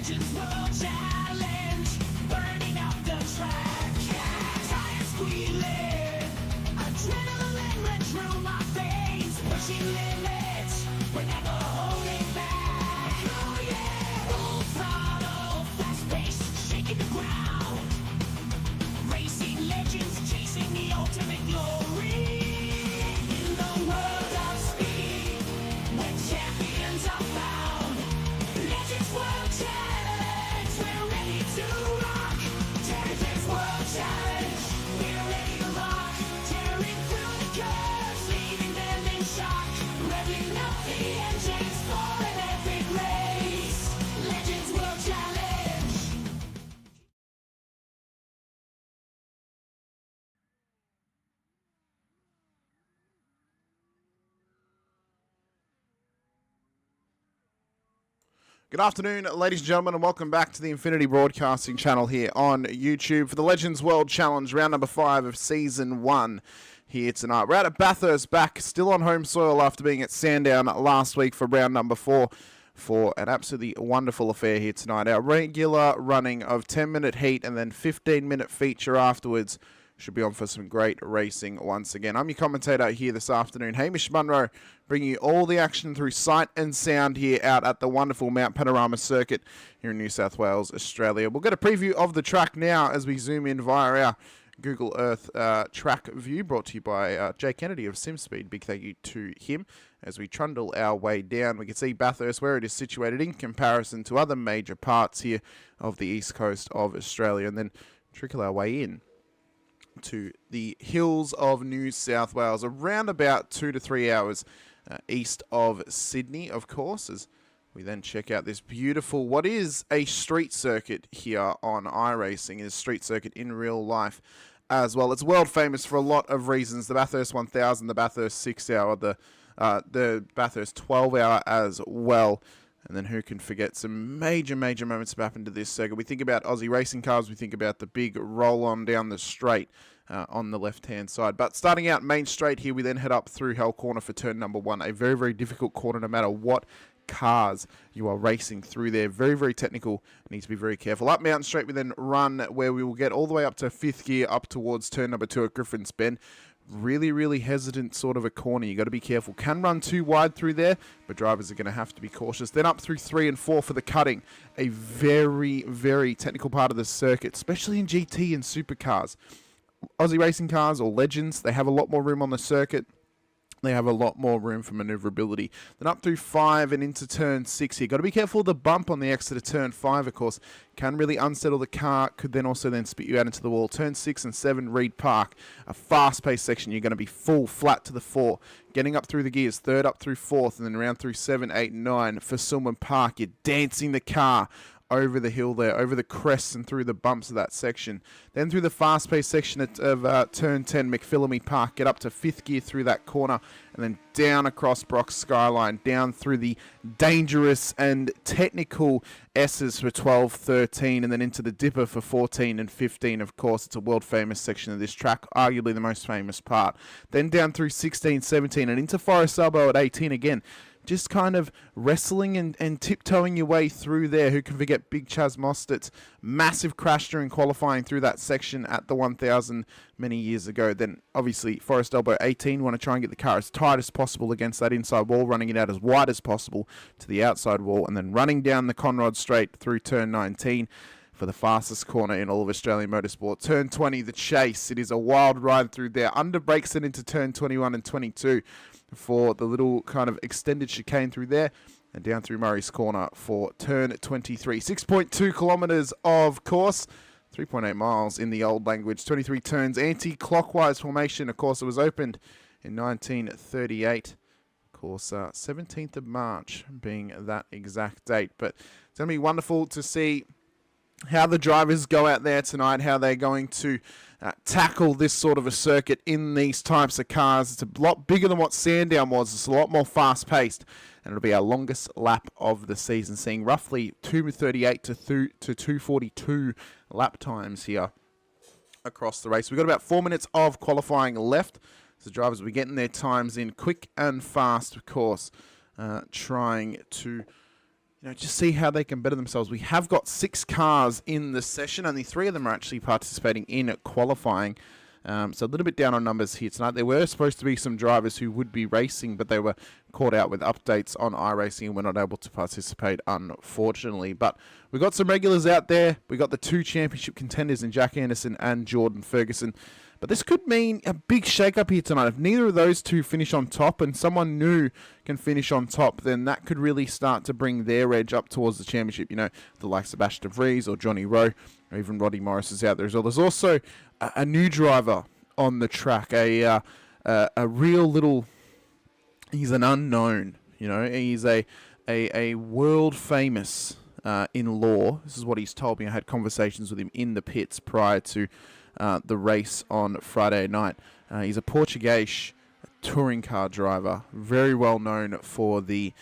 Legends World Challenge, burning up the track. Tires squealing, adrenaline runs through my veins. Pushing limits, we're never holding back. Oh yeah, full throttle, fast pace, shaking the ground. Racing legends, chasing the ultimate glory. In the world of speed, when champions are found. Legends World Challenge, we're ready to rock. Legends World Challenge, we're ready to rock. Tearing through the curves, leaving them in shock. Revving up the engines for an epic race. Legends World Challenge. Good afternoon, ladies and gentlemen, and welcome back to the Infinity Broadcasting channel here on YouTube for the Legends World Challenge, round number 5 of Season 1 here tonight. We're out at Bathurst, back still on home soil after being at Sandown last week for round number 4 for an absolutely wonderful affair here tonight. Our regular running of 10-minute heat and then 15-minute feature afterwards should be on for some great racing once again. I'm your commentator here this afternoon, Hamish Munro, bringing you all the action through sight and sound here out at the wonderful Mount Panorama Circuit here in New South Wales, Australia. We'll get a preview of the track now as we zoom in via our Google Earth track view, brought to you by Jay Kennedy of SimSpeed. Big thank you to him. As we trundle our way down, we can see Bathurst, where it is situated in comparison to other major parts here of the east coast of Australia, and then trickle our way in to the hills of New South Wales, around about 2 to 3 hours east of Sydney, of course, as we then check out this beautiful, what is a street circuit here on iRacing. It is a street circuit in real life as well. It's world famous for a lot of reasons. The Bathurst 1000, the Bathurst 6 hour, the Bathurst 12 hour as well. And then who can forget some major moments have happened to this circuit. We think about Aussie racing cars. We think about the big roll-on down the straight on the left-hand side. But starting out Main Straight here, we then head up through Hell Corner for turn number 1. A very difficult corner no matter what cars you are racing through there. Very technical. Need to be very careful. Up Mountain Straight, we then run where we will get all the way up to 5th gear up towards turn number 2 at Griffin's Bend. Really hesitant sort of a corner. You got to be careful. Can run too wide through there, but drivers are going to have to be cautious. Then up through 3 and 4 for the cutting. A very technical part of the circuit, especially in GT and supercars. Aussie racing cars or legends, they have a lot more room on the circuit. They have a lot more room for manoeuvrability. Then up through 5 and into turn 6 here. Got to be careful of the bump on the exit of turn 5, of course. Can really unsettle the car. Could then also spit you out into the wall. Turn 6 and 7, Reed Park. A fast-paced section. You're going to be full flat to the 4. Getting up through the gears. 3rd up through 4th. And then around through 7, 8, 9 for Silman Park. You're dancing the car over the hill there, over the crests and through the bumps of that section. Then through the fast-paced section of turn 10, McPhillamy Park, get up to 5th gear through that corner, and then down across Brock's Skyline, down through the dangerous and technical S's for 12, 13, and then into the Dipper for 14 and 15, of course. It's a world-famous section of this track, arguably the most famous part. Then down through 16, 17, and into Forest Elbow at 18 again. Just kind of wrestling and tiptoeing your way through there. Who can forget Big Chaz Mostert's massive crash during qualifying through that section at the 1000 many years ago. Then obviously Forest Elbow 18, want to try and get the car as tight as possible against that inside wall, running it out as wide as possible to the outside wall, and then running down the Conrod Straight through turn 19 for the fastest corner in all of Australian motorsport. Turn 20, the chase. It is a wild ride through there. Under brakes it into turn 21 and 22 for the little kind of extended chicane through there, and down through Murray's Corner for turn 23. 6.2 kilometres of course, 3.8 miles in the old language, 23 turns, anti-clockwise formation. Of course, it was opened in 1938. Of course, 17th of March being that exact date. But it's going to be wonderful to see how the drivers go out there tonight, how they're going to tackle this sort of a circuit in these types of cars. It's a lot bigger than what Sandown was. It's a lot more fast-paced, and it'll be our longest lap of the season, seeing roughly 2:38 to 2:42 lap times here across the race. We've got about 4 minutes of qualifying left, so the drivers will be getting their times in quick and fast, of course, trying to just see how they can better themselves. We have got 6 cars in the session. Only 3 of them are actually participating in qualifying. So a little bit down on numbers here tonight. There were supposed to be some drivers who would be racing, but they were caught out with updates on iRacing and were not able to participate, unfortunately. But we got some regulars out there. We got the 2 championship contenders in Jack Anderson and Jordan Ferguson. But this could mean a big shake-up here tonight. If neither of those 2 finish on top and someone new can finish on top, then that could really start to bring their edge up towards the championship. The likes of Ash de Vries or Johnny Rowe, or even Roddy Morris is out there as well. There's also a new driver on the track, a real little... He's an unknown, He's a world-famous in law. This is what he's told me. I had conversations with him in the pits prior to the race on Friday night. He's a Portuguese touring car driver, very well known for the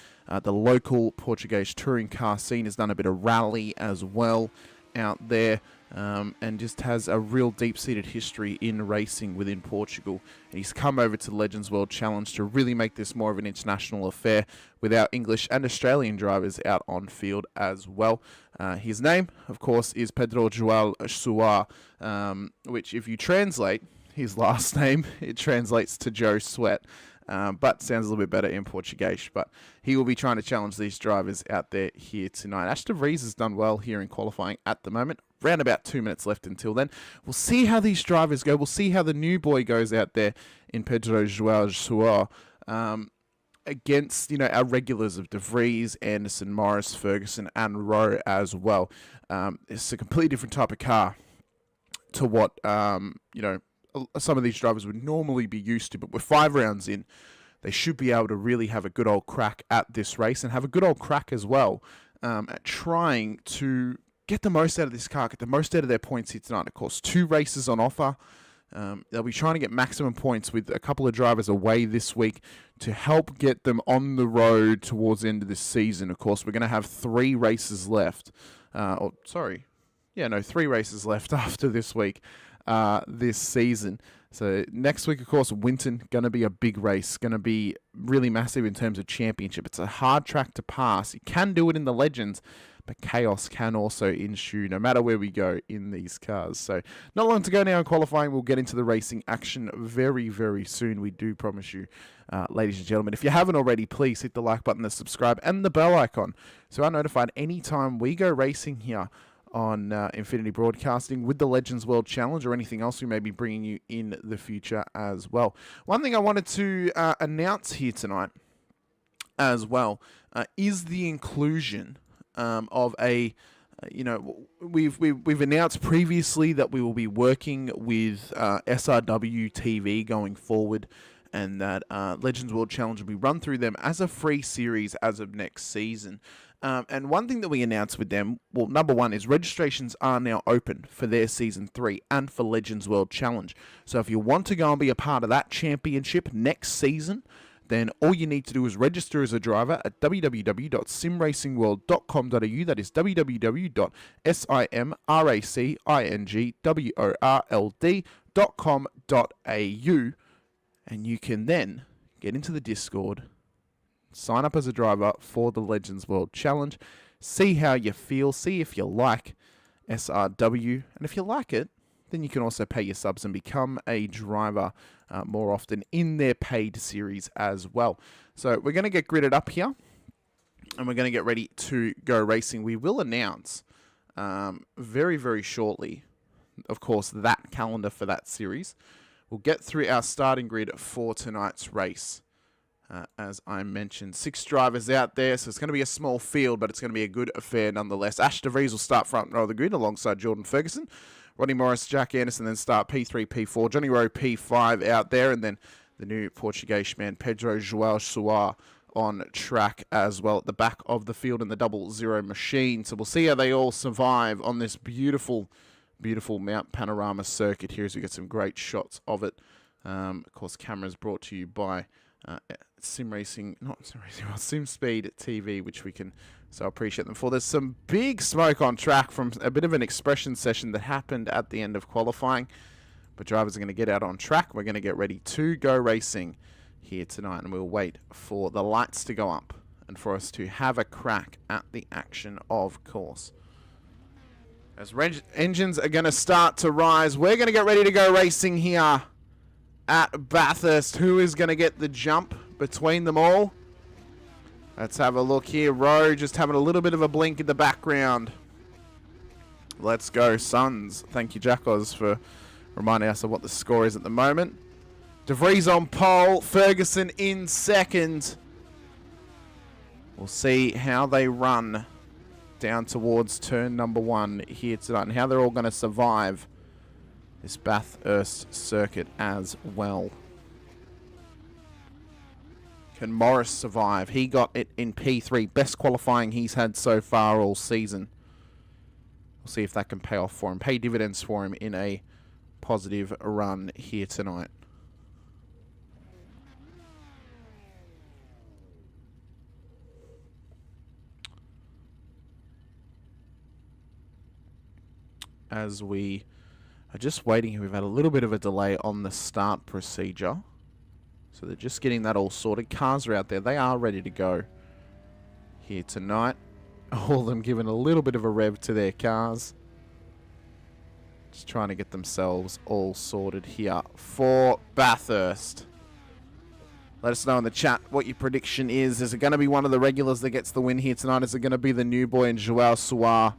local Portuguese touring car scene. Has done a bit of rally as well out there, and just has a real deep-seated history in racing within Portugal. He's come over to the Legends World Challenge to really make this more of an international affair with our English and Australian drivers out on field as well. His name, of course, is Pedro João Soares, which if you translate his last name, it translates to Joe Sweat. But sounds a little bit better in Portuguese. But he will be trying to challenge these drivers out there here tonight. Ash de Vries has done well here in qualifying at the moment. Around about 2 minutes left until then. We'll see how these drivers go. We'll see how the new boy goes out there in Pedro João Soares against, our regulars of de Vries, Anderson, Morris, Ferguson, and Rowe as well. It's a completely different type of car to what, some of these drivers would normally be used to, but with 5 rounds in, they should be able to really have a good old crack at this race and have a good old crack as well at trying to get the most out of this car, get the most out of their points here tonight. Of course, 2 races on offer. They'll be trying to get maximum points with a couple of drivers away this week to help get them on the road towards the end of this season. Of course, we're going to have 3 races left. 3 races left after this week. This season. So next week, of course, Winton, going to be a big race, going to be really massive in terms of championship. It's a hard track to pass. You can do it in the Legends, but chaos can also ensue no matter where we go in these cars. So not long to go now in qualifying. We'll get into the racing action very, very soon. We do promise you, ladies and gentlemen. If you haven't already, please hit the like button, the subscribe, and the bell icon so I'm notified anytime we go racing here on Infinity Broadcasting with the Legends World Challenge or anything else we may be bringing you in the future as well. One thing I wanted to announce here tonight as well is the inclusion of a, we've announced previously that we will be working with SRW TV going forward, and that Legends World Challenge will be run through them as a free series as of next season. And one thing that we announced with them, well, number one is registrations are now open for their Season 3 and for Legends World Challenge. So if you want to go and be a part of that championship next season, then all you need to do is register as a driver at www.simracingworld.com.au. That is www.simracingworld.com.au. And you can then get into the Discord, sign up as a driver for the Legends World Challenge, see how you feel, see if you like SRW, and if you like it, then you can also pay your subs and become a driver more often in their paid series as well. So we're going to get gridded up here, and we're going to get ready to go racing. We will announce very, very shortly, of course, that calendar for that series. We'll get through our starting grid for tonight's race. As I mentioned, 6 drivers out there, so it's going to be a small field, but it's going to be a good affair nonetheless. Ash de Vries will start front row of the grid alongside Jordan Ferguson. Roddy Morris, Jack Anderson then start P3, P4. Johnny Rowe, P5 out there, and then the new Portuguese man, Pedro João Soares, on track as well at the back of the field in the 00 machine. So we'll see how they all survive on this beautiful Mount Panorama circuit here as we get some great shots of it. Of course, cameras brought to you by SimSpeed TV, which we can so appreciate them for. There's some big smoke on track from a bit of an expression session that happened at the end of qualifying, but drivers are going to get out on track. We're going to get ready to go racing here tonight, and we'll wait for the lights to go up and for us to have a crack at the action, of course. As engines are going to start to rise, we're going to get ready to go racing here at Bathurst. Who is going to get the jump between them all? Let's have a look here. Rowe just having a little bit of a blink in the background. Let's go, Suns. Thank you, Jackos, for reminding us of what the score is at the moment. De Vries on pole. Ferguson in second. We'll see how they run down towards turn number 1 here tonight, and how they're all going to survive this Bathurst circuit as well. Can Morris survive? He got it in P3. Best qualifying he's had so far all season. We'll see if that can pay off for him. Pay dividends for him in a positive run here tonight. As we are just waiting, we've had a little bit of a delay on the start procedure. So they're just getting that all sorted. Cars are out there. They are ready to go here tonight. All of them giving a little bit of a rev to their cars. Just trying to get themselves all sorted here for Bathurst. Let us know in the chat what your prediction is. Is it going to be one of the regulars that gets the win here tonight? Is it going to be the new boy in Joao Soar?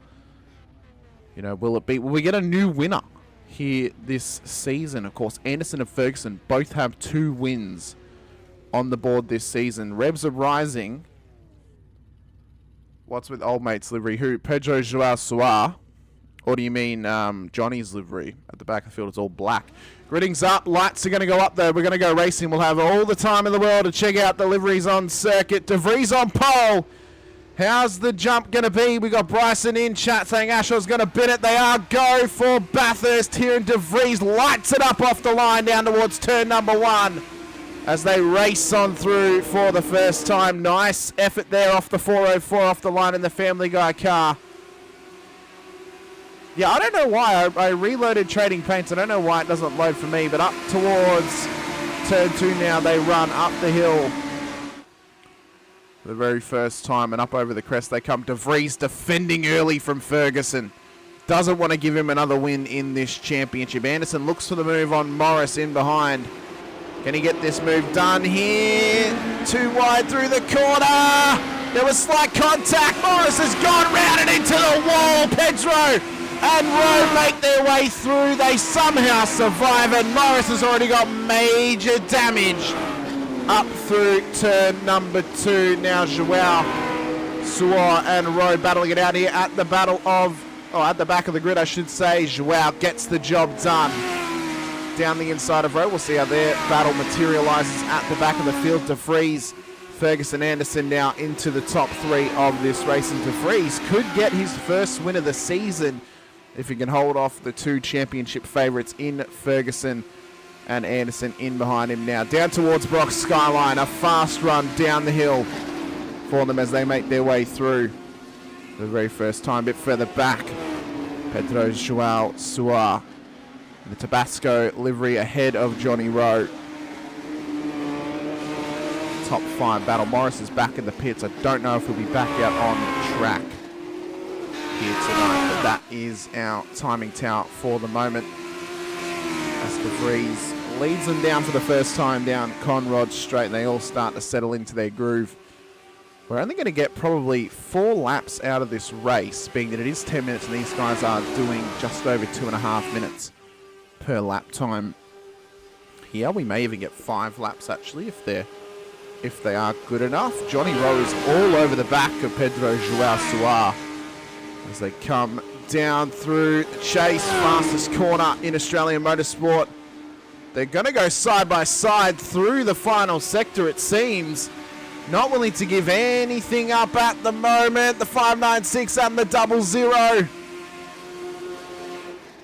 You know, will we get a new winner here this season? Of course, Anderson and Ferguson both have 2 wins on the board this season. Revs are rising. What's with old mate's livery? Who? Pedro Joao Soar? Or do you mean Johnny's livery? At the back of the field, it's all black. Gridding's up. Lights are going to go up there. We're going to go racing. We'll have all the time in the world to check out the liveries on circuit. De Vries on pole. How's the jump going to be? We got Bryson in chat saying Ashaw's going to bin it. They are go for Bathurst here, and De Vries lights it up off the line down towards turn number 1 as they race on through for the first time. Nice effort there off the 404 off the line in the Family Guy car. Yeah, I don't know why. I reloaded Trading Paints. I don't know why it doesn't load for me, but up towards turn 2 now. They run up the hill for the very first time, and up over the crest they come. De Vries defending early from Ferguson. Doesn't want to give him another win in this championship. Anderson looks for the move on Morris in behind. Can he get this move done here? Too wide through the corner. There was slight contact. Morris has gone round and into the wall. Pedro and Rowe make their way through. They somehow survive, and Morris has already got major damage up through turn number 2. Now Joao Soar and Rowe battling it out here at the at the back of the grid, I should say. Joao gets the job done down the inside of Rowe. We'll see how their battle materializes at the back of the field. De Vries, Ferguson, Anderson now into the top 3 of this race, and De Vries could get his first win of the season if he can hold off the 2 championship favourites in Ferguson and Anderson in behind him now. Down towards Brock Skyline. A fast run down the hill for them as they make their way through for the very first time. A bit further back, Pedro Joao Soar. The Tabasco livery ahead of Johnny Rowe. Top 5 battle. Morris is back in the pits. I don't know if he'll be back out on track here tonight, but that is our timing tower for the moment. As De Vries leads them down for the first time down Conrod Straight. They all start to settle into their groove. We're only going to get probably 4 laps out of this race, being that it is 10 minutes and these guys are doing just over 2.5 minutes per lap time here. We may even get 5 laps actually if they are good enough. Johnny Rowe is all over the back of Pedro Joao Soar as they come down through the chase. Fastest corner in Australian motorsport. They're going to go side by side through the final sector, it seems. Not willing to give anything up at the moment. The 596 and the 00.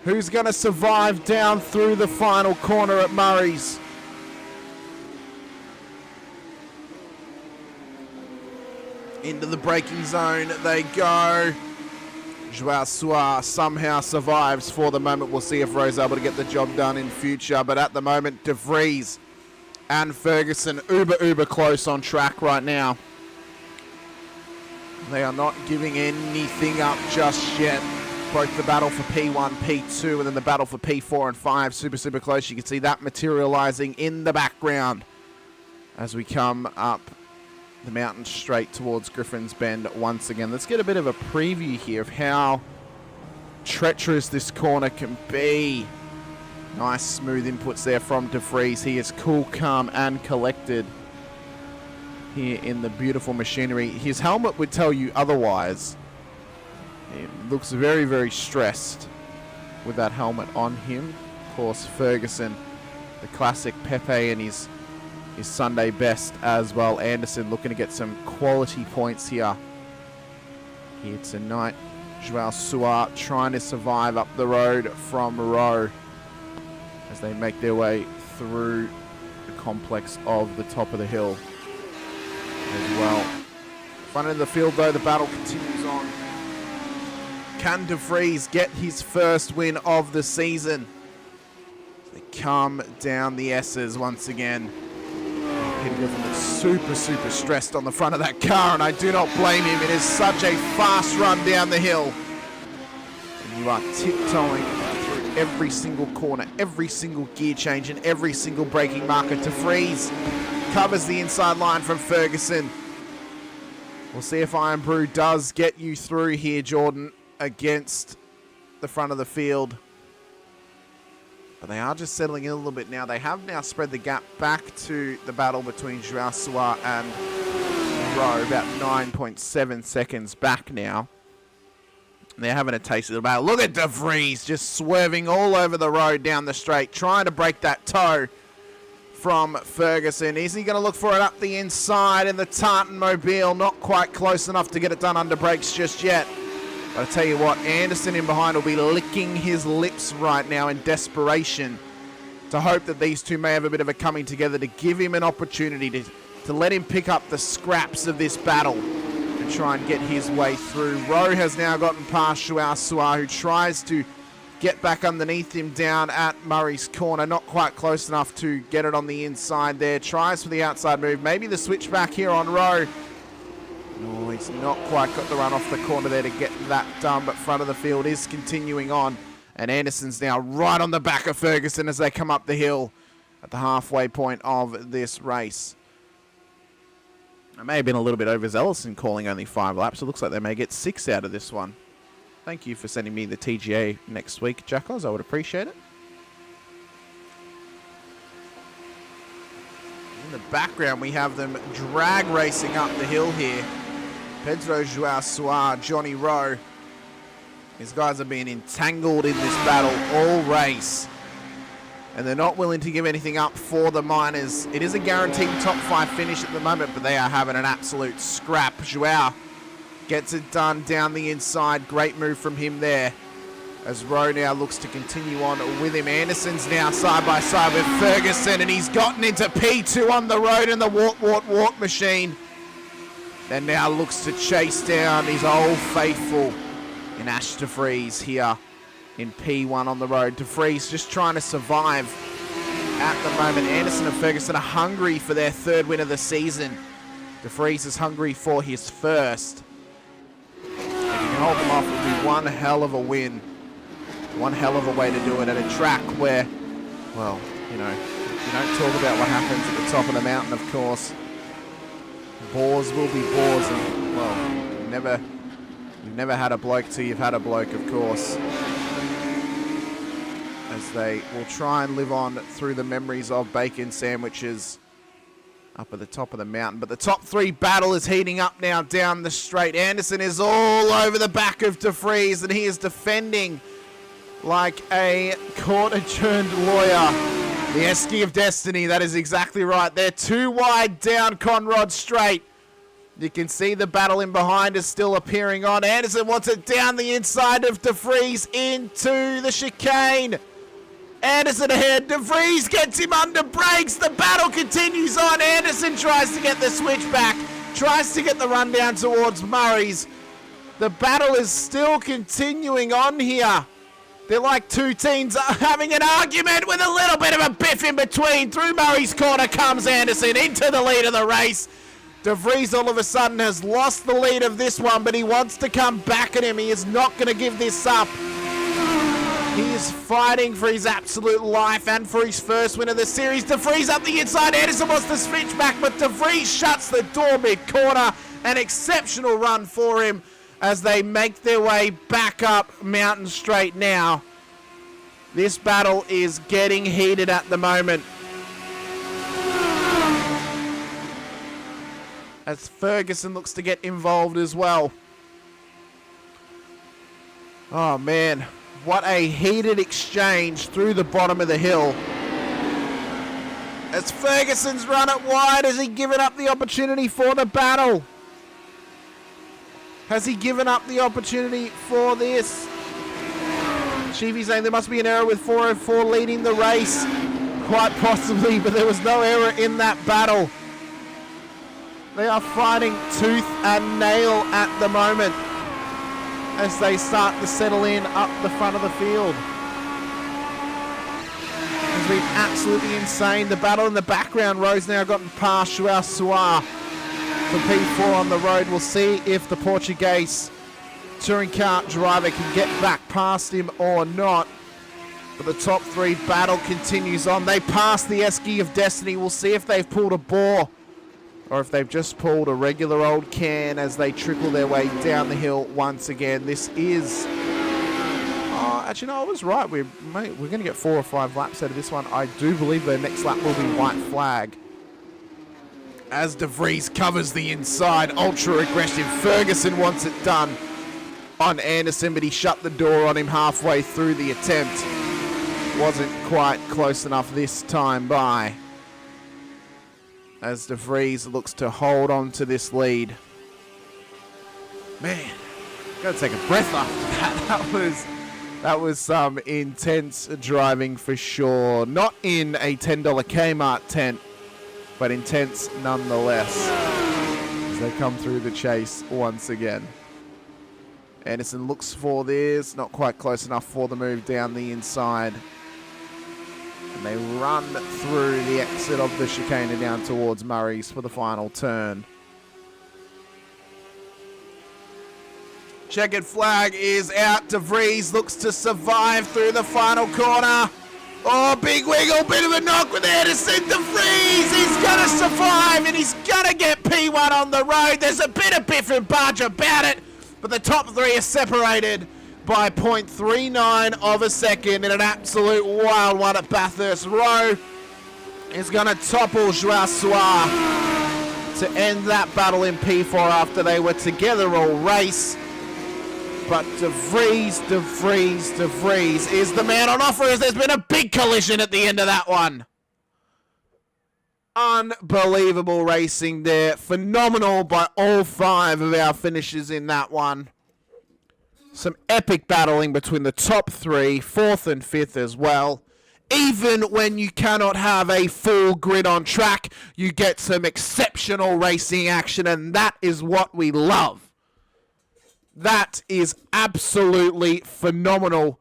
Who's going to survive down through the final corner at Murray's? Into the braking zone they go. Joao Soar somehow survives for the moment. We'll see if Rowe's able to get the job done in future. But at the moment, De Vries and Ferguson uber close on track right now. They are not giving anything up just yet. Both the battle for P1, P2, and then the battle for P4 and 5. Super close. You can see that materializing in the background as we come up the mountain straight towards Griffin's Bend once again. Let's get a bit of a preview here of how treacherous this corner can be. Nice smooth inputs there from De Vries. He is cool, calm, and collected here in the beautiful machinery. His helmet would tell you otherwise. He looks very stressed with that helmet on him. Of course, Ferguson, the classic Pepe, and his Sunday best as well. Anderson looking to get some quality points here. Here tonight, Joao Suar trying to survive up the road from Rowe as they make their way through the complex of the top of the hill as well. Front of the field though, the battle continues on. Can De Vries get his first win of the season? They come down the S's once again. Peter Griffin looks super stressed on the front of that car, and I do not blame him. It is such a fast run down the hill. And you are tiptoeing through every single corner, every single gear change, and every single braking marker. De Vries covers the inside line from Ferguson. We'll see if Iron Brew does get you through here, Jordan, against the front of the field. But they are just settling in a little bit now. They have now spread the gap back to the battle between Joao Suar and Rowe, about 9.7 seconds back now. They're having a taste of the battle. Look at De Vries just swerving all over the road down the straight, trying to break that toe from Ferguson. Is he going to look for it up the inside in the Tartan Mobile? Not quite close enough to get it done under brakes just yet. But I tell you what, Anderson in behind will be licking his lips right now in desperation to hope that these two may have a bit of a coming together to give him an opportunity to let him pick up the scraps of this battle and try and get his way through. Rowe has now gotten past Joao Suar, who tries to get back underneath him down at Murray's corner. Not quite close enough to get it on the inside there. Tries for the outside move. Maybe the switchback here on Rowe. No, he's not quite got the run off the corner there to get that done, but front of the field is continuing on. And Anderson's now right on the back of Ferguson as they come up the hill at the halfway point of this race. I may have been a little bit overzealous in calling only 5 laps. It looks like they may get 6 out of this one. Thank you for sending me the TGA next week, Jackos. I would appreciate it. In the background, we have them drag racing up the hill here. Pedro Joao Suar, Johnny Rowe. These guys have been entangled in this battle all race. And they're not willing to give anything up for the miners. It is a guaranteed top 5 finish at the moment, but they are having an absolute scrap. Joao gets it done down the inside. Great move from him there. As Rowe now looks to continue on with him. Anderson's now side by side with Ferguson, and he's gotten into P2 on the road in the walk machine. And now looks to chase down his old faithful in Ash De Vries here in P1 on the road. De Vries just trying to survive at the moment. Anderson and Ferguson are hungry for their 3rd win of the season. De Vries is hungry for his first. If you can hold them off, it will be one hell of a win. One hell of a way to do it at a track where, well, you know, you don't talk about what happens at the top of the mountain, of course. Bores will be bores, and, well, you've never had a bloke till you've had a bloke, of course. As they will try and live on through the memories of bacon sandwiches up at the top of the mountain. But the top 3 battle is heating up now down the straight. Anderson is all over the back of De Vries, and he is defending like a court-adjourned lawyer. The Esky of Destiny, that is exactly right. They're 2 wide down Conrod Straight. You can see the battle in behind is still appearing on. Anderson wants it down the inside of De Vries into the chicane. Anderson ahead. De Vries gets him under brakes. The battle continues on. Anderson tries to get the switchback. Tries to get the run down towards Murray's. The battle is still continuing on here. They're like 2 teams having an argument with a little bit of a biff in between. Through Murray's corner comes Anderson into the lead of the race. De Vries all of a sudden has lost the lead of this one, but he wants to come back at him. He is not going to give this up. He is fighting for his absolute life and for his first win of the series. De Vries up the inside. Anderson wants to switch back, but De Vries shuts the door mid-corner. An exceptional run for him as they make their way back up Mountain Straight now. This battle is getting heated at the moment, as Ferguson looks to get involved as well. Oh man, what a heated exchange through the bottom of the hill. As Ferguson's run it wide, has he given up the opportunity for the battle? Has he given up the opportunity for this? Sheevy saying there must be an error with 404 leading the race. Quite possibly, but there was no error in that battle. They are fighting tooth and nail at the moment as they start to settle in up the front of the field. It's been absolutely insane. The battle in the background row's now gotten past João Soares for P4 on the road. We'll see if the Portuguese touring car driver can get back past him or not. But the top three battle continues on. They pass the Esky of Destiny. We'll see if they've pulled a bore or if they've just pulled a regular old can as they trickle their way down the hill once again. This is... actually, no, I was right. We're going to get 4 or 5 laps out of this one. I do believe the next lap will be white flag. As De Vries covers the inside, ultra aggressive. Ferguson wants it done on Anderson, but he shut the door on him halfway through the attempt. Wasn't quite close enough this time by. As De Vries looks to hold on to this lead. Man, gotta take a breath after that. That was some intense driving for sure. Not in a $10 Kmart tent, but intense nonetheless. As they come through the chase once again. Anderson looks for this, not quite close enough for the move down the inside. And they run through the exit of the chicane and down towards Murray's for the final turn. Checkered flag is out. De Vries looks to survive through the final corner. Oh, big wiggle, bit of a knock with Anderson. De Vries, he's going to survive and he's going to get P1 on the road. There's a bit of biff and budge about it, but the top three are separated by 0.39 of a second in an absolute wild one at Bathurst. Rowe is going to topple João Soares to end that battle in P4 after they were together all race. But De Vries is the man on offer as there's been a big collision at the end of that one. Unbelievable racing there. Phenomenal by all 5 of our finishers in that one. Some epic battling between the top 3, 4th and 5th as well. Even when you cannot have a full grid on track, you get some exceptional racing action, and that is what we love. That is absolutely phenomenal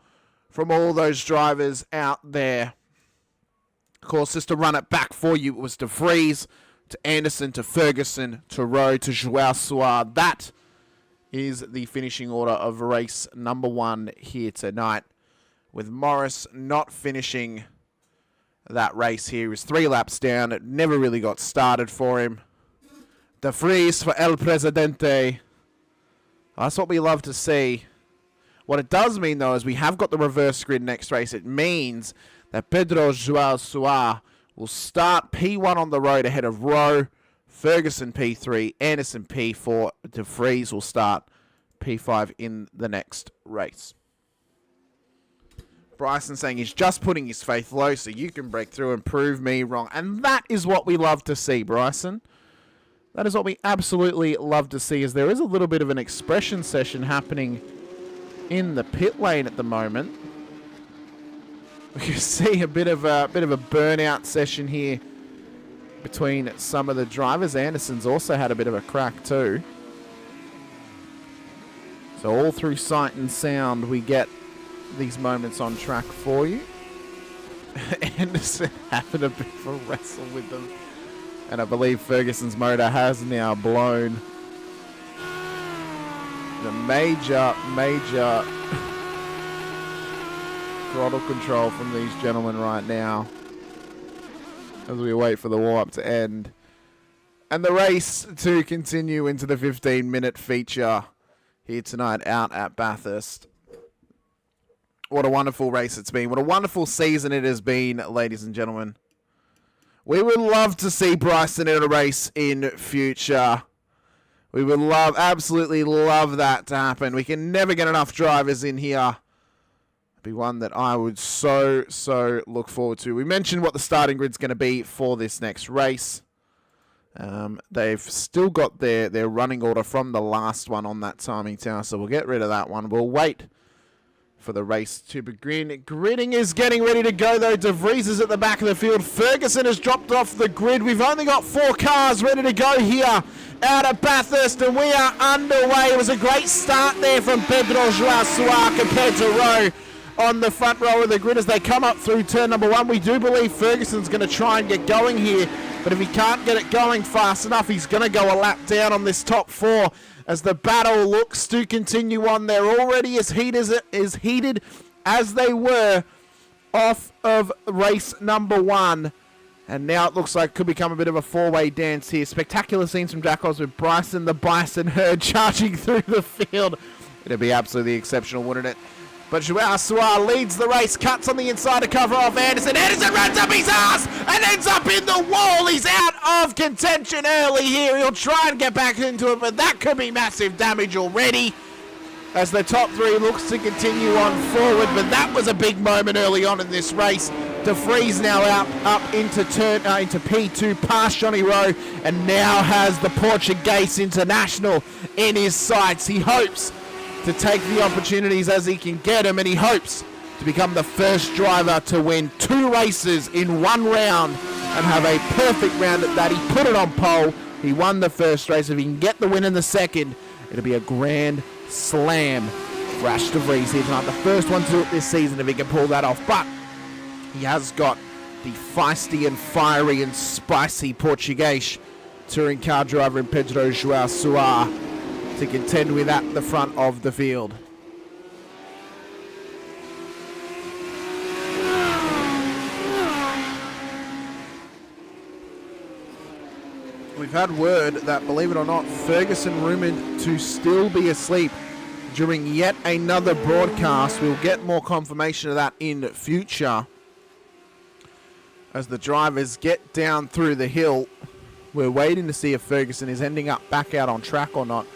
from all those drivers out there. Of course, just to run it back for you, it was De Vries to Anderson to Ferguson to Rowe to João Soares. That is the finishing order of race number 1 here tonight. With Morris not finishing that race here. He was 3 laps down. It never really got started for him. De Vries for El Presidente. That's what we love to see. What it does mean, though, is we have got the reverse grid next race. It means that Pedro João Soares will start P1 on the road ahead of Rowe, Ferguson P3, Anderson P4. De Vries will start P5 in the next race. Bryson saying he's just putting his faith low so you can break through and prove me wrong. And that is what we love to see, Bryson. That is what we absolutely love to see, as there is a little bit of an expression session happening in the pit lane at the moment. We can see a bit of a burnout session here between some of the drivers. Anderson's also had a bit of a crack too. So all through sight and sound, we get these moments on track for you. Anderson having a bit of a wrestle with them. And I believe Ferguson's motor has now blown. The major throttle control from these gentlemen right now as we wait for the warm-up to end. And the race to continue into the 15-minute feature here tonight out at Bathurst. What a wonderful race it's been. What a wonderful season it has been, ladies and gentlemen. We would love to see Bryson in a race in future. We would absolutely love that to happen. We can never get enough drivers in here. It'd be one that I would so look forward to. We mentioned what the starting grid's going to be for this next race. They've still got their running order from the last one on that timing tower, so we'll get rid of that one. We'll wait for the race to begin. Gridding is getting ready to go, though. De Vries is at the back of the field. Ferguson has dropped off the grid. We've only got 4 cars ready to go here out of Bathurst, and we are underway. It was a great start there from Pedro Joao compared to Rowe on the front row of the grid as they come up through turn number 1. We do believe Ferguson's going to try and get going here, but if he can't get it going fast enough, he's going to go a lap down on this top 4 as the battle looks to continue on. They're already as heated as they were off of race number 1. And now it looks like it could become a bit of a 4-way dance here. Spectacular scenes from Jack Oz with Bryson, the Bison herd, charging through the field. It'd be absolutely exceptional, wouldn't it? But Joao Soar leads the race, cuts on the inside to cover off Anderson. Anderson runs up his ass and ends up in the wall. He's out of contention early here. He'll try and get back into it, but that could be massive damage already as the top 3 looks to continue on forward. But that was a big moment early on in this race. De Vries now up into P2 past Johnny Rowe, and now has the Portuguese international in his sights. He hopes to take the opportunities as he can get them, and he hopes to become the first driver to win 2 races in 1 round and have a perfect round at that. He put it on pole. He won the first race. If he can get the win in the second, it'll be a grand slam for Ash De Vries here tonight. The first one to do it this season if he can pull that off. But he has got the feisty and fiery and spicy Portuguese touring car driver in Pedro Joao Soar to contend with at the front of the field. We've had word that, believe it or not, Ferguson rumoured to still be asleep during yet another broadcast. We'll get more confirmation of that in future as the drivers get down through the hill. We're waiting to see if Ferguson is ending up back out on track or not.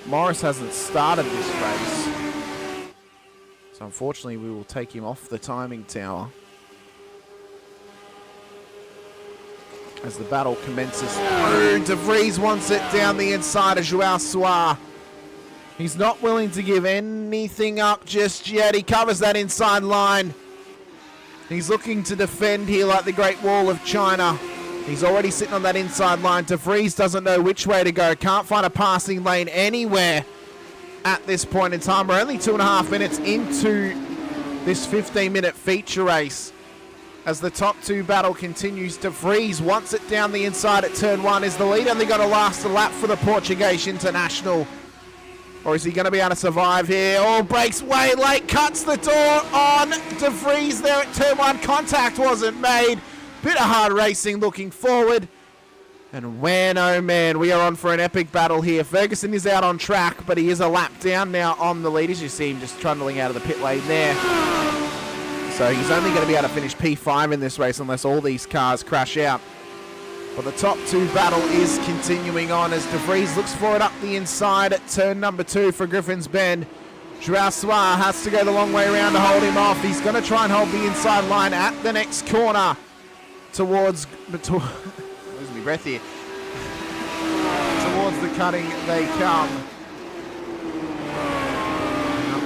Morris hasn't started this race, so unfortunately we will take him off the timing tower as the battle commences. Oh, De Vries wants it down the inside of Joao Soar. He's not willing to give anything up just yet. He covers that inside line. He's looking to defend here like the Great Wall of China. He's already sitting on that inside line. De Vries doesn't know which way to go. Can't find a passing lane anywhere at this point in time. We're only 2.5 minutes into this 15-minute feature race as the top 2 battle continues. De Vries wants it down the inside at turn 1. Is the lead only going to last a lap for the Portuguese international? Or is he going to be able to survive here? Oh, breaks way late. Cuts the door on De Vries there at turn 1. Contact wasn't made. Bit of hard racing looking forward. And man, oh man, we are on for an epic battle here. Ferguson is out on track, but he is a lap down now on the lead. As you see him just trundling out of the pit lane there. So he's only going to be able to finish P5 in this race unless all these cars crash out. But the top 2 battle is continuing on as De Vries looks for it up the inside at turn number 2 for Griffin's Bend. Joao Soar has to go the long way around to hold him off. He's going to try and hold the inside line at the next corner. Towards losing my breath here. Towards the cutting they come. And up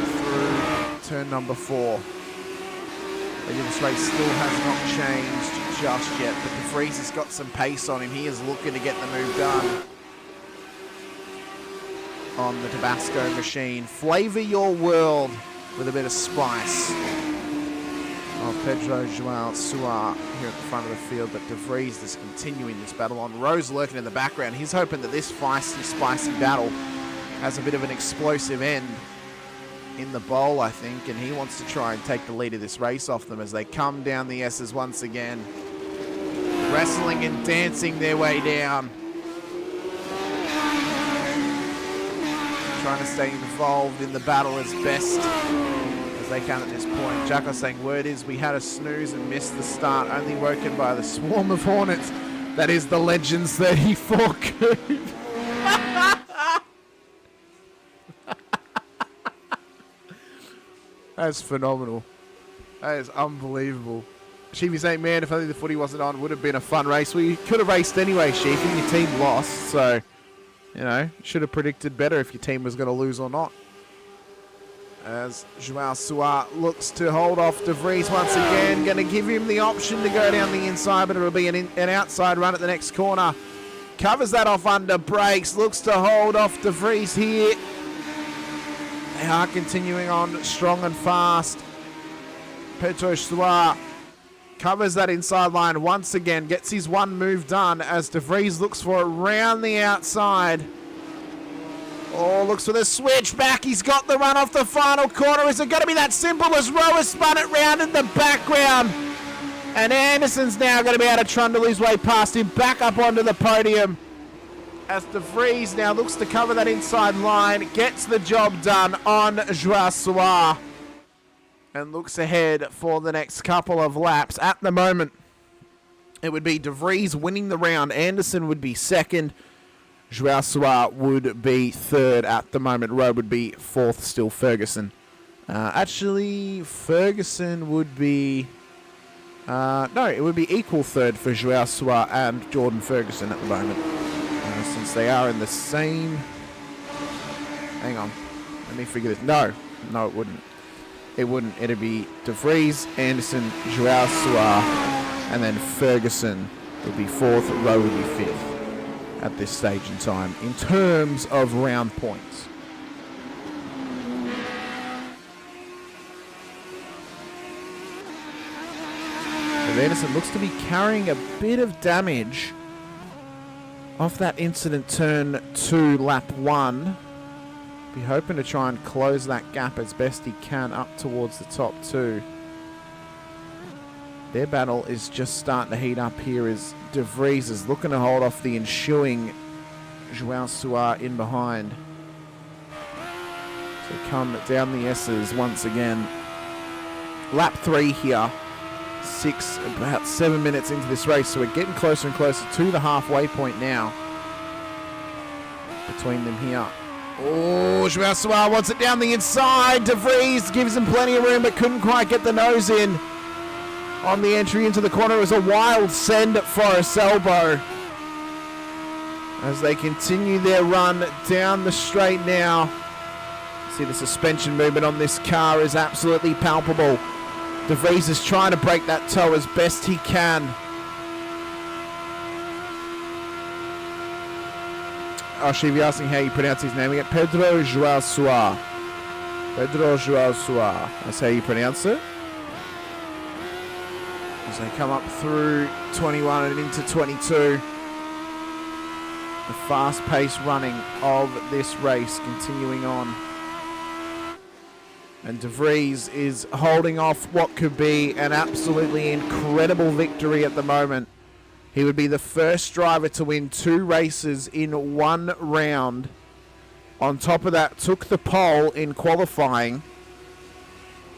through turn number 4. This race still has not changed just yet, but De Vries has got some pace on him. He is looking to get the move done on the Tabasco machine. Flavour your world with a bit of spice. of Pedro João Suar here at the front of the field, but De Vries is continuing this battle on. Rose lurking in the background. He's hoping that this feisty, spicy battle has a bit of an explosive end in the bowl, I think, and he wants to try and take the lead of this race off them as they come down the S's once again. Wrestling and dancing their way down. Trying to stay involved in the battle as best as they can at this point. Jacko saying, word is we had a snooze and missed the start, only woken by the swarm of hornets. That is the Legends 34 coup. That's phenomenal. That is unbelievable. Sheepy saying, man, if only the footy wasn't on, it would have been a fun race. Well, you could have raced anyway, Sheepy. Your team lost, so, you know, should have predicted better if your team was going to lose or not. As João Suar looks to hold off De Vries once again. Going to give him the option to go down the inside, but it'll be an outside run at the next corner. Covers that off under brakes. Looks to hold off De Vries here. They are continuing on strong and fast. Pedro Suar covers that inside line once again. Gets his one move done as De Vries looks for it round the outside. Oh, looks for the switch back. He's got the run off the final corner. Is it going to be that simple as Rower spun it round in the background? And Anderson's now going to be able to trundle his way past him back up onto the podium. As De Vries now looks to cover that inside line, gets the job done on João Suar and looks ahead for the next couple of laps. At the moment, it would be De Vries winning the round. Anderson would be second. João Suar would be third at the moment. Rowe would be fourth, still Ferguson. Actually, Ferguson would be... no, it would be equal third for João Suar and Jordan Ferguson at the moment. Since they are in the same... Hang on. Let me figure this. No, it wouldn't. It wouldn't. It'd be De Vries, Anderson, João Suar, and then Ferguson would be fourth. Rowe would be fifth at this stage in time in terms of round points. And Anderson looks to be carrying a bit of damage off that incident turn 2, lap 1. Be hoping to try and close that gap as best he can up towards the top 2. Their battle is just starting to heat up here as De Vries is looking to hold off the ensuing João Suar in behind. So come down the S's once again. Lap 3 here. About 7 minutes into this race, so we're getting closer and closer to the halfway point now between them here. Oh, João Suar wants it down the inside. De Vries gives him plenty of room, but couldn't quite get the nose in on the entry into the corner. It was a wild send at Forrest's elbow as they continue their run down the straight now. See, the suspension movement on this car is absolutely palpable. De Vries is trying to break that toe as best he can. Oh, she'll be asking how you pronounce his name again. Pedro João Suar. Pedro João Suar. That's how you pronounce it. As they come up through 21 and into 22. The fast-paced running of this race continuing on. And De Vries is holding off what could be an absolutely incredible victory at the moment. He would be the first driver to win 2 races in 1 round. On top of that, took the pole in qualifying.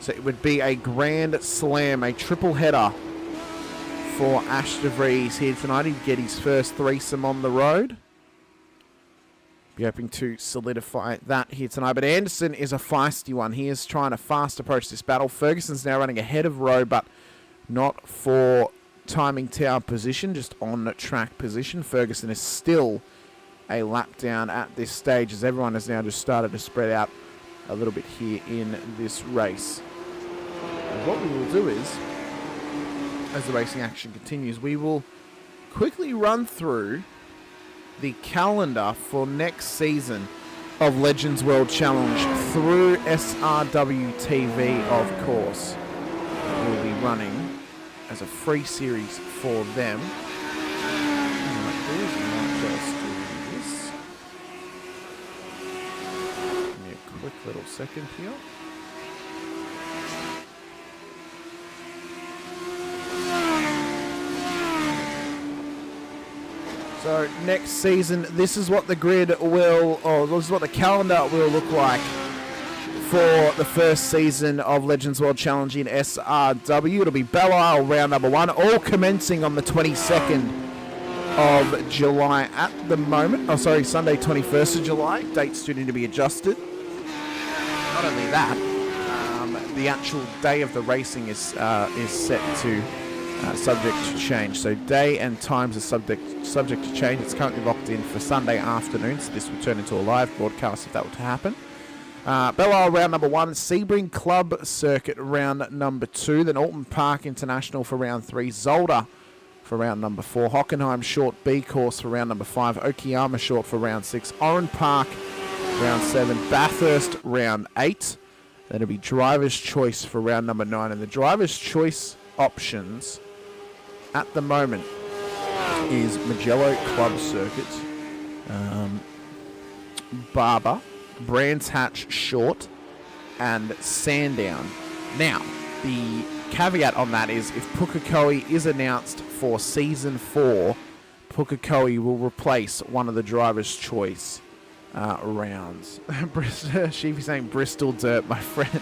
So it would be a grand slam, a triple header for Ash De Vries here tonight. He'd get his first threesome on the road. Be hoping to solidify that here tonight. But Anderson is a feisty one. He is trying to fast approach this battle. Ferguson's now running ahead of Rowe, but not for timing tower position, just on track position. Ferguson is still a lap down at this stage as everyone has now just started to spread out a little bit here in this race. And what we will do is, as the racing action continues, we will quickly run through the calendar for next season of Legends World Challenge through SRW TV, of course. We'll be running as a free series for them. Give me a quick little second here. So next season, this is what the grid will, or this is what the calendar will look like for the first season of Legends World Challenge in SRW. It'll be Belle Isle round number 1, all commencing on the 22nd of July at the moment. Oh, sorry, Sunday 21st of July. Date's still need to be adjusted. Not only that, the actual day of the racing is set to subject to change. So day and times are subject to change. It's currently locked in for Sunday afternoon, so this will turn into a live broadcast if that were to happen. Belle Isle round number 1, Sebring Club Circuit round number 2, then Alton Park International for round 3, Zolder for round number 4, Hockenheim Short B course for round number 5, Okayama Short for round 6, Oran Park round 7, Bathurst round 8. Then it'll be Driver's Choice for round number 9, and the Driver's Choice options at the moment is Magello Club Circuit, Barber, Brands Hatch Short, and Sandown. Now, the caveat on that is if Pukekohe is announced for Season 4, Pukekohe will replace one of the Driver's Choice rounds. Sheepy's saying Bristol Dirt, my friend.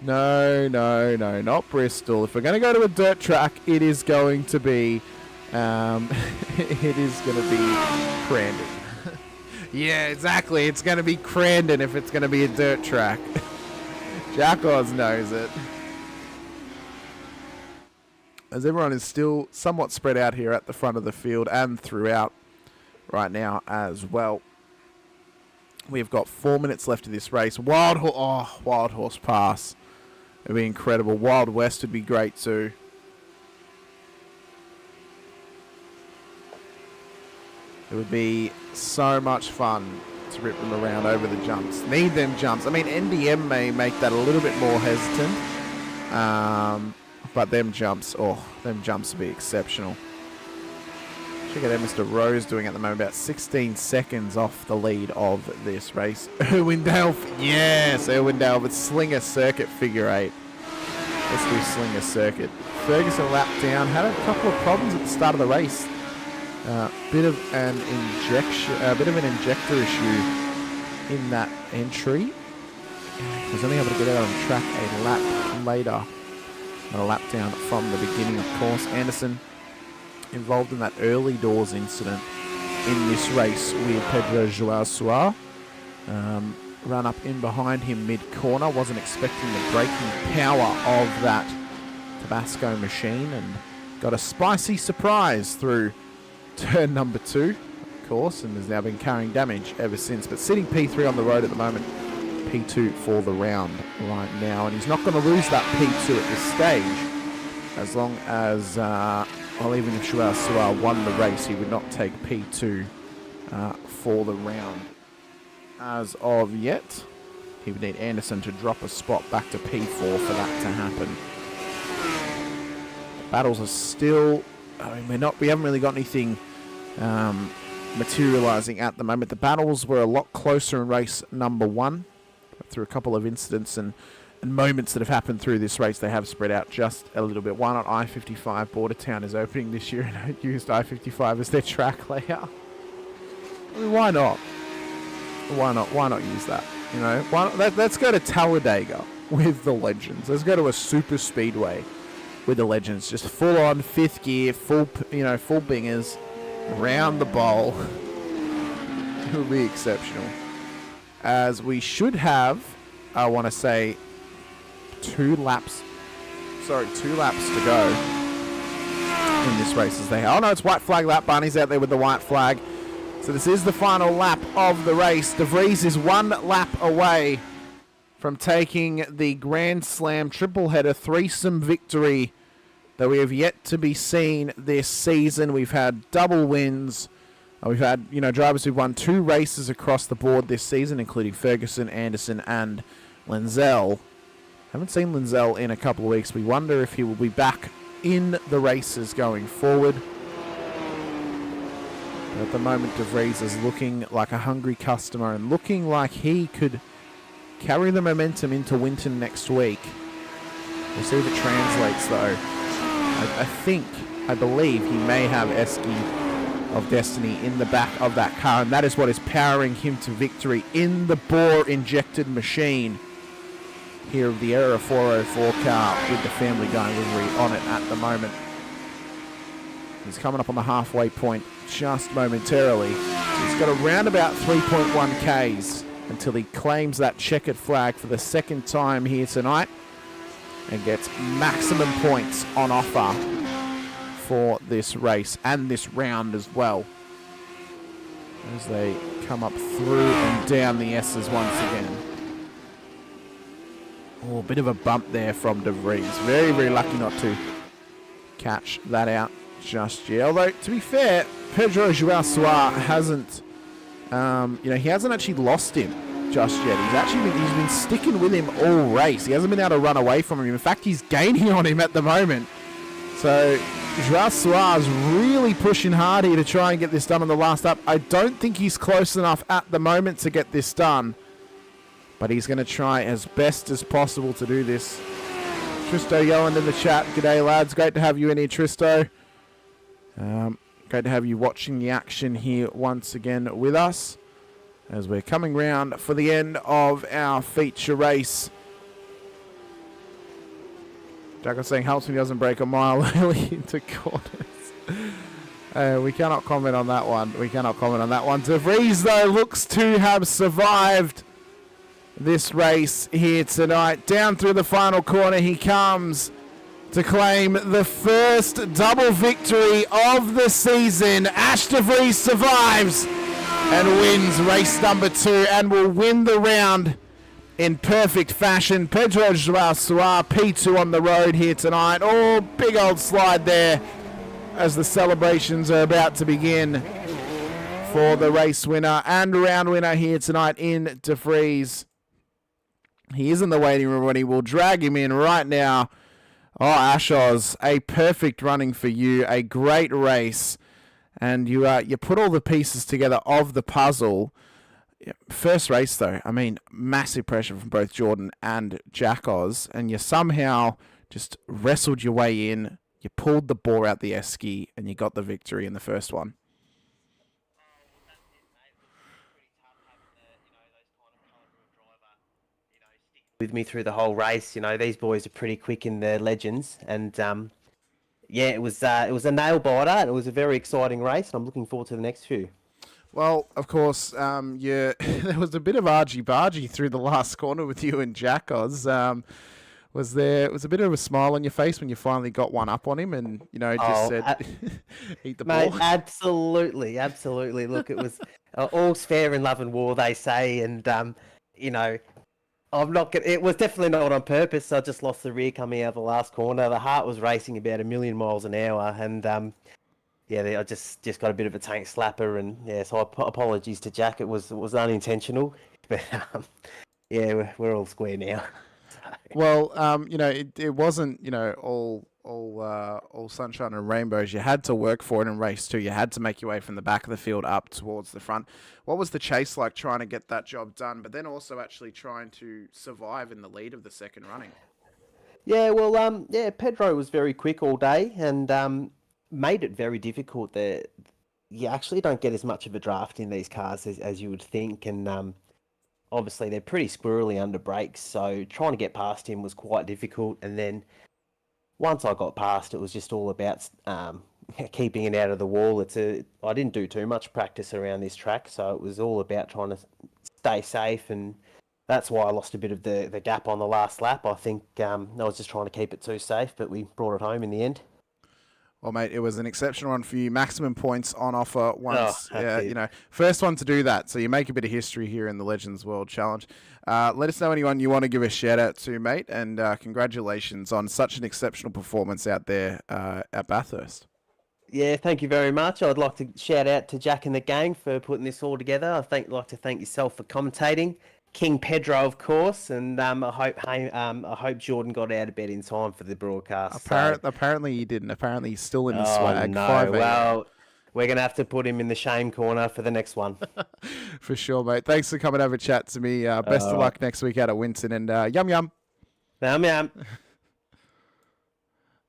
No, not Bristol. If we're going to go to a dirt track, it is going to be, Crandon. Yeah, exactly. It's going to be Crandon if it's going to be a dirt track. Jack Oz knows it. As everyone is still somewhat spread out here at the front of the field and throughout right now as well. We've got 4 minutes left of this race. Wild Horse Pass. It would be incredible. Wild West would be great too. It would be so much fun to rip them around over the jumps. Need them jumps. I mean, NDM may make that a little bit more hesitant. But them jumps would be exceptional. Check out how Mr. Rose doing at the moment. About 16 seconds off the lead of this race. Irwindale, yes, Irwindale, but Slinger Circuit figure 8. Let's do Slinger Circuit. Ferguson lap down. Had a couple of problems at the start of the race. Bit of an injector issue in that entry. He was only able to get out on track a lap later. Not a lap down from the beginning, of course. Anderson involved in that early doors incident in this race with Pedro Joao Soar. Run up in behind him mid-corner. Wasn't expecting the braking power of that Tabasco machine and got a spicy surprise through turn number 2, of course, and has now been carrying damage ever since. But sitting P3 on the road at the moment, P2 for the round right now. And he's not going to lose that P2 at this stage as long as... even if Joao Soar won the race, he would not take P2 for the round. As of yet, he would need Anderson to drop a spot back to P4 for that to happen. The battles are still... we haven't really got anything materialising at the moment. The battles were a lot closer in race number 1. Through a couple of incidents and moments that have happened through this race, they have spread out just a little bit. Why not I-55? Bordertown is opening this year and used I-55 as their track layout. Why not? Why not use that? Let's go to Talladega with the Legends. Let's go to a super speedway with the Legends. Just full on 5th gear, full bingers, round the bowl. It will be exceptional. As we should have, I want to say, 2 laps to go in this race as they have. Oh no, it's white flag lap. Barney's out there with the white flag. So this is the final lap of the race. De Vries is 1 lap away from taking the Grand Slam triple header threesome victory that we have yet to be seen this season. We've had double wins. We've had, drivers who've won 2 races across the board this season, including Ferguson, Anderson, and Lenzel. Haven't seen Linzell in a couple of weeks. We wonder if he will be back in the races going forward. But at the moment, De Vries is looking like a hungry customer and looking like he could carry the momentum into Winton next week. We'll see if it translates, though. I believe he may have Esky of Destiny in the back of that car, and that is what is powering him to victory in the bore-injected machine here of the Era 404 car with the Family Guy livery on it at the moment. He's coming up on the halfway point just momentarily. He's got around about 3.1 Ks until he claims that checkered flag for the second time here tonight and gets maximum points on offer for this race and this round as well, as they come up through and down the S's once again. Oh, a bit of a bump there from De Vries. Very, very lucky not to catch that out just yet. Although, to be fair, Pedro Joao hasn't, he hasn't actually lost him just yet. He's been sticking with him all race. He hasn't been able to run away from him. In fact, he's gaining on him at the moment. So Joao is really pushing hard here to try and get this done on the last lap. I don't think he's close enough at the moment to get this done, but he's going to try as best as possible to do this. Tristo yelling in the chat, "G'day lads, great to have you in here, Tristo." Great to have you watching the action here once again with us as we're coming round for the end of our feature race. Jack was saying, helps me doesn't break a mile early into corners. We cannot comment on that one. De Vries, though, looks to have survived this race here tonight. Down through the final corner he comes to claim the first double victory of the season. Ash De Vries survives and wins race number 2 and will win the round in perfect fashion. Pedro Joao P2 on the road here tonight. Oh, big old slide there as the celebrations are about to begin for the race winner and round winner here tonight in De Vries. He is in the waiting room and he will drag him in right now. Oh, Ashos, a perfect running for you, a great race. And you put all the pieces together of the puzzle. First race, though, I mean, massive pressure from both Jordan and Jack Oz. And you somehow just wrestled your way in. You pulled the bore out the esky and you got the victory in the first one. With me through the whole race, these boys are pretty quick in their legends, and it was a nail biter, and it was a very exciting race, and I'm looking forward to the next few. Well, of course, there was a bit of argy-bargy through the last corner with you and Jack Oz. Was a bit of a smile on your face when you finally got one up on him and, said, eat the ball? Mate, absolutely. Look, it was all's fair in love and war, they say, and, it was definitely not on purpose. I just lost the rear coming out of the last corner. The heart was racing about 1,000,000 miles an hour, and I just got a bit of a tank slapper, and so apologies to Jack. It was unintentional, but we're all square now. Well, it wasn't all sunshine and rainbows. You had to work for it in race 2. You had to make your way from the back of the field up towards the front. What was the chase like trying to get that job done, but then also actually trying to survive in the lead of the second running? Yeah, well, Pedro was very quick all day and made it very difficult. That you actually don't get as much of a draft in these cars as you would think, and obviously they're pretty squirrely under brakes, so trying to get past him was quite difficult. And then once I got past, it was just all about keeping it out of the wall. I didn't do too much practice around this track, so it was all about trying to stay safe, and that's why I lost a bit of the gap on the last lap. I think I was just trying to keep it too safe, but we brought it home in the end. Well, mate, it was an exceptional one for you. Maximum points on offer once. First one to do that. So you make a bit of history here in the Legends World Challenge. Let us know anyone you want to give a shout out to, mate. And congratulations on such an exceptional performance out there at Bathurst. Yeah, thank you very much. I'd like to shout out to Jack and the gang for putting this all together. I'd like to thank yourself for commentating. King Pedro, of course, and I hope Jordan got out of bed in time for the broadcast. Apparently he didn't. Apparently he's still in his Oh swag. no! 5 a.m. Well, we're gonna have to put him in the shame corner for the next one. For sure, mate. Thanks for coming over chat to me. Best of luck next week out at Winton, and yum yum. Yum.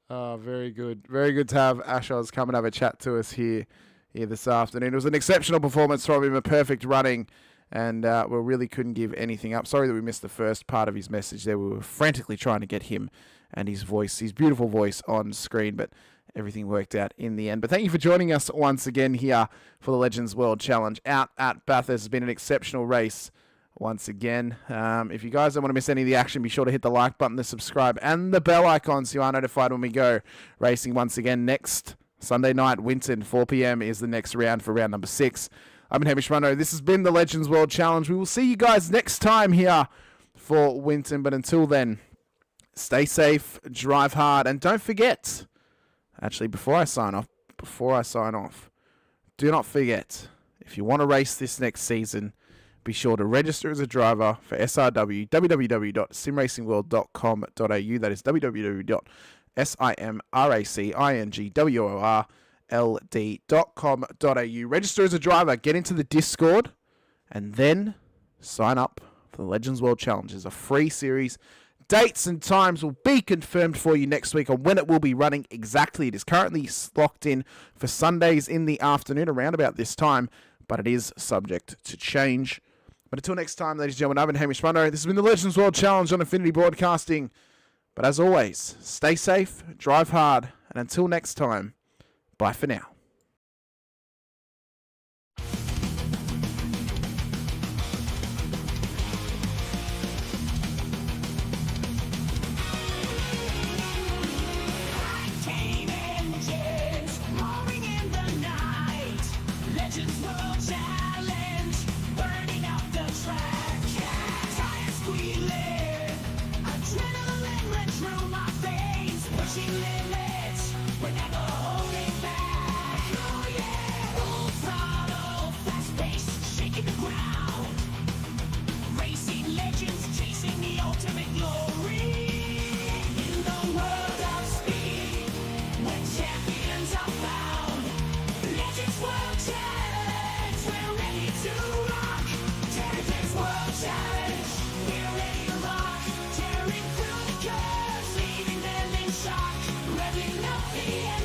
Oh, very good. Very good to have Ashos come and have a chat to us here this afternoon. It was an exceptional performance from him, a perfect running, and we really couldn't give anything up. Sorry that we missed the first part of his message there. We were frantically trying to get him and his voice, his beautiful voice on screen, but everything worked out in the end. But thank you for joining us once again here for the Legends World Challenge out at Bathurst. It's been an exceptional race once again. If you guys don't want to miss any of the action, be sure to hit the like button, the subscribe, and the bell icon so you are notified when we go racing once again next Sunday night. Winton, 4 p.m. is the next round for round number 6. I'm Hamish Munro. This has been the Legends World Challenge. We will see you guys next time here for Winton. But until then, stay safe, drive hard, and don't forget, actually, before I sign off, do not forget, if you want to race this next season, be sure to register as a driver for SRW, www.simracingworld.com.au. That is www.simracingworld.com.au. Register as a driver, get into the Discord, and then sign up for the Legends World Challenge. It's a free series. Dates and times will be confirmed for you next week on when it will be running exactly. It is currently locked in for Sundays in the afternoon around about this time, but it is subject to change. But until next time, ladies and gentlemen, I've been Hamish Munro. This has been the Legends World Challenge on Infinity Broadcasting. But as always, stay safe, drive hard, and until next time, bye for now. Octane engines roaring in the night. Legends World Challenge, burning up the track. Tires squealing, adrenaline runs through my veins. Pushing limits, we're never holding back. Oh yeah, full throttle, fast pace, shaking the ground. Racing legends, chasing the ultimate glory. In the world of speed, when champions are found. Legends World Challenge, we're ready to rock. Legends World Challenge, we're ready to rock. Tearing through the curves, leaving them in shock. Revving up the engine.